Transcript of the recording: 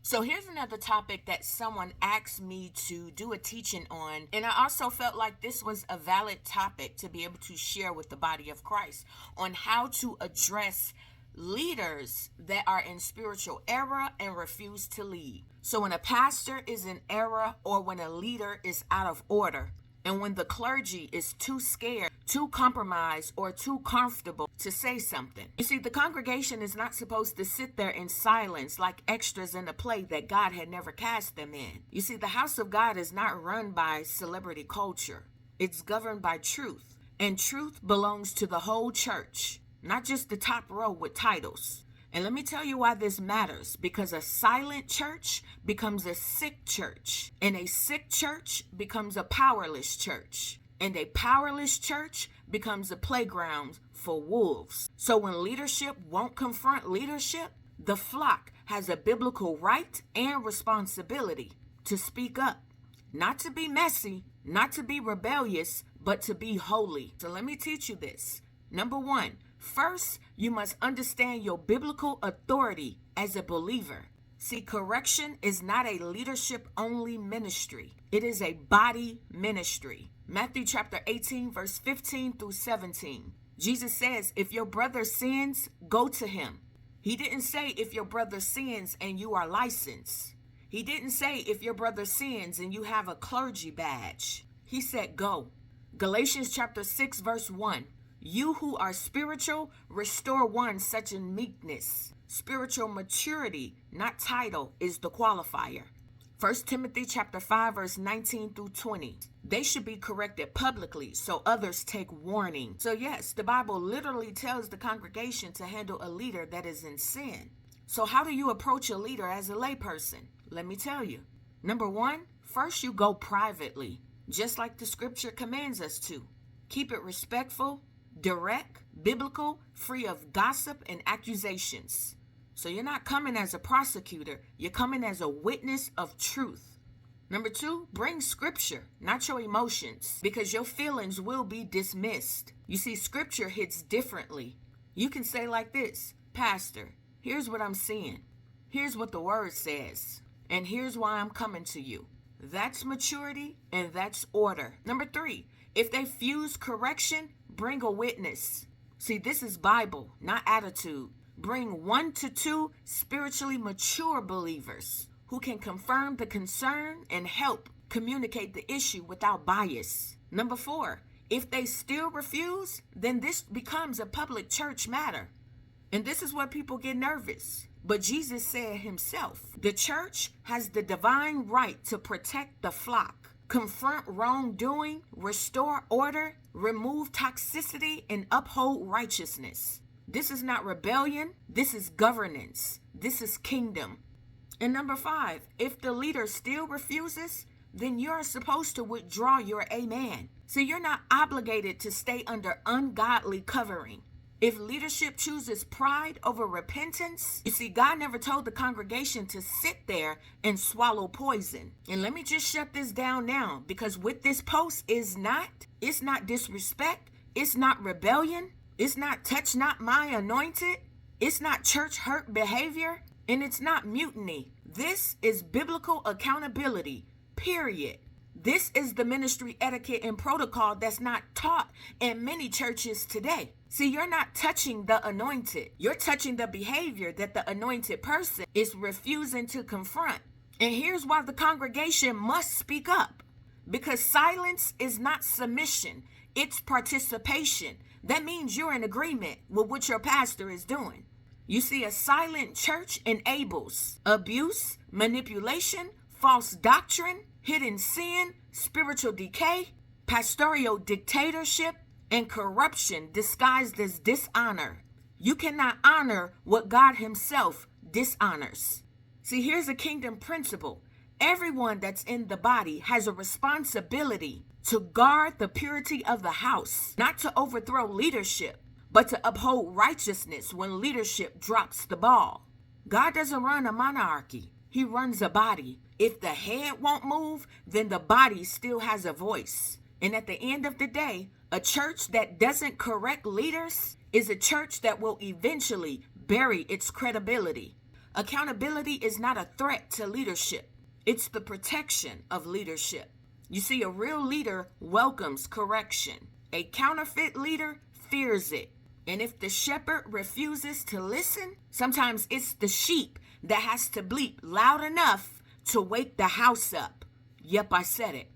So here's another topic that someone asked me to do a teaching on, and I also felt like this was a valid topic to be able to share with the body of Christ on how to address leaders that are in spiritual error and refuse to lead. So when a pastor is in error or when a leader is out of order, and when the clergy is too scared, too compromised, or too comfortable to say something. You see, the congregation is not supposed to sit there in silence like extras in a play that God had never cast them in. You see, the house of God is not run by celebrity culture. It's governed by truth. And truth belongs to the whole church, not just the top row with titles. And let me tell you why this matters, because a silent church becomes a sick church, and a sick church becomes a powerless church, and a powerless church becomes a playground for wolves. So when leadership won't confront leadership, the flock has a biblical right and responsibility to speak up, not to be messy, not to be rebellious, but to be holy. So let me teach you this. Number one, first, you must understand your biblical authority as a believer. See, correction is not a leadership-only ministry. It is a body ministry. Matthew chapter 18, verse 15 through 17. Jesus says, if your brother sins, go to him. He didn't say if your brother sins and you are licensed. He didn't say if your brother sins and you have a clergy badge. He said go. Galatians chapter 6, verse 1. You who are spiritual, restore one such in meekness. Spiritual maturity, not title, is the qualifier. 1 Timothy chapter 5, verse 19 through 20. They should be corrected publicly so others take warning. So yes, the Bible literally tells the congregation to handle a leader that is in sin. So how do you approach a leader as a layperson? Let me tell you. Number one, first you go privately, just like the scripture commands us to. Keep it respectful, direct, biblical, free of gossip and accusations. So you're not coming as a prosecutor, you're coming as a witness of truth. Number two, bring scripture, not your emotions, because your feelings will be dismissed. You see, scripture hits differently. You can say like this, Pastor, here's what I'm seeing. Here's what the word says. And here's why I'm coming to you. That's maturity and that's order. Number three, if they fuse correction, bring a witness. See, this is Bible, not attitude. Bring 1 to 2 spiritually mature believers who can confirm the concern and help communicate the issue without bias. Number 4, if they still refuse, then this becomes a public church matter. And this is where people get nervous. But Jesus said himself, the church has the divine right to protect the flock, confront wrongdoing, restore order, remove toxicity, and uphold righteousness. This is not rebellion. This is governance. This is kingdom. And number 5, if the leader still refuses, then you're supposed to withdraw your amen. So you're not obligated to stay under ungodly covering. If leadership chooses pride over repentance, you see, God never told the congregation to sit there and swallow poison. And let me just shut this down now, because what this post is not, it's not disrespect, it's not rebellion, it's not touch not my anointed, it's not church hurt behavior, and it's not mutiny. This is biblical accountability, period. This is the ministry etiquette and protocol that's not taught in many churches today. See, you're not touching the anointed. You're touching the behavior that the anointed person is refusing to confront. And here's why the congregation must speak up. Because silence is not submission. It's participation. That means you're in agreement with what your pastor is doing. You see, a silent church enables abuse, manipulation, false doctrine, hidden sin, spiritual decay, pastoral dictatorship, and corruption disguised as dishonor. You cannot honor what God himself dishonors. See, here's a kingdom principle. Everyone that's in the body has a responsibility to guard the purity of the house, not to overthrow leadership, but to uphold righteousness when leadership drops the ball. God doesn't run a monarchy. He runs a body. If the head won't move, then the body still has a voice. And at the end of the day, a church that doesn't correct leaders is a church that will eventually bury its credibility. Accountability is not a threat to leadership. It's the protection of leadership. You see, a real leader welcomes correction. A counterfeit leader fears it. And if the shepherd refuses to listen, sometimes it's the sheep that has to bleat loud enough to wake the house up. Yep, I said it.